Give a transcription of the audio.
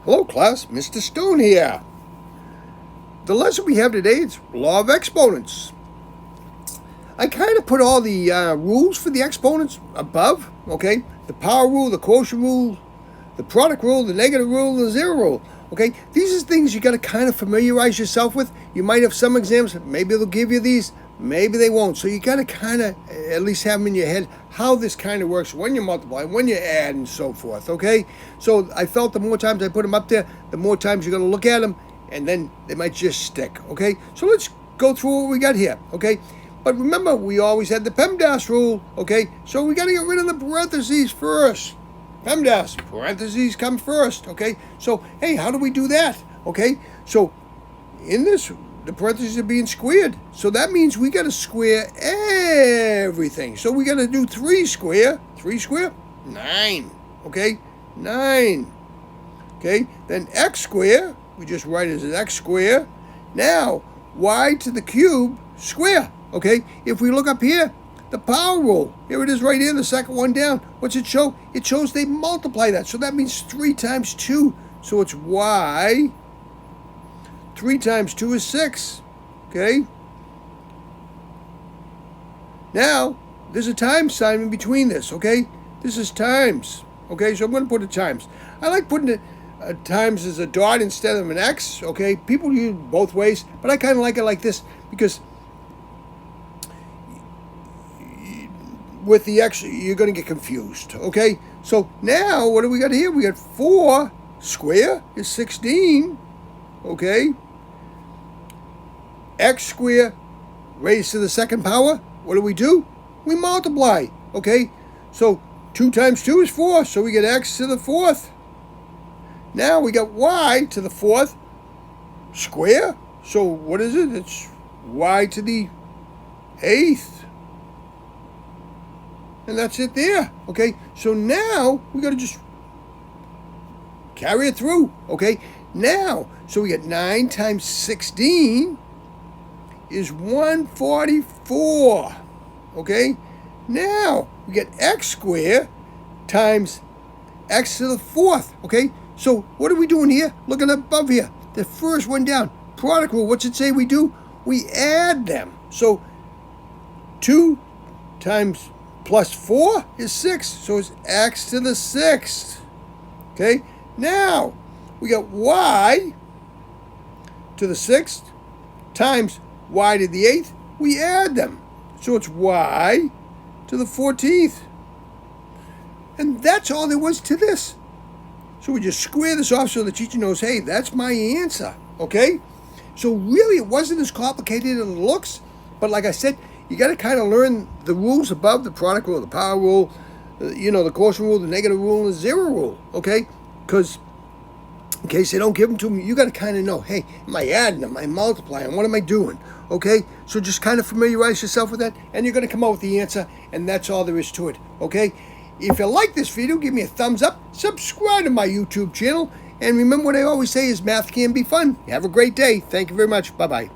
Hello class, Mr. Stone here. The lesson we have today is Law of Exponents. I kind of put all the rules for the exponents above, okay? The power rule, the quotient rule, the product rule, the negative rule, the zero rule, okay? These are things you got to kind of familiarize yourself with. You might have some exams, maybe they'll give you these, maybe they won't. So you got to kind of at least have them in your head how this kind of works when you multiply, when you add, and so forth, okay? So I felt the more times I put them up there, the more times you're going to look at them, and then they might just stick, okay? So let's go through what we got here, okay? But remember, we always had the PEMDAS rule, okay? So we got to get rid of the parentheses first. PEMDAS, parentheses come first, okay? So, hey, how do we do that, okay? So in this, the parentheses are being squared. So that means we got to square everything. So we got to do 3 square, 9, okay? 9, okay? Then x square, we just write it as x square. Now, y to the cube square, okay? If we look up here, the power rule, here it is right here, the second one down. What's it show? It shows they multiply that. So that means 3 times 2. So it's y. 3 times 2 is 6, okay? Now, there's a times sign in between this, okay? This is times, okay? So I'm going to put it times. I like putting it times as a dot instead of an X, okay? People use it both ways, but I kind of like it like this because with the X, you're going to get confused, okay? So now, what do we got here? We got 4 square is 16, okay? X squared raised to the second power, what do? We multiply, okay? So 2 times 2 is 4, so we get x to the 4th. Now we got y to the 4th square, so what is it? It's y to the 8th. And that's it there, okay? So now we got to just carry it through, okay? Now, so we get 9 times 16 is 144, okay? Now, we get x squared times x to the 4th, okay? So, what are we doing here? Looking above here, the first one down, product rule, what's it say we do? We add them. So, 2 times plus 4 is 6, so it's x to the 6th, okay? Now, we got y to the 6th times y to the 8th, we add them. So it's y to the 14th. And that's all there was to this. So we just square this off so the teacher knows, hey, that's my answer, okay? So really it wasn't as complicated as it looks, but like I said, you got to kind of learn the rules above, the product rule, the power rule, the quotient rule, the negative rule, and the zero rule, okay? Because in case they don't give them to me, you got to kind of know, hey, am I adding them? Am I multiplying? What am I doing? Okay? So just kind of familiarize yourself with that, and you're going to come out with the answer, and that's all there is to it. Okay? If you like this video, give me a thumbs up, subscribe to my YouTube channel, and remember what I always say is math can be fun. Have a great day. Thank you very much. Bye-bye.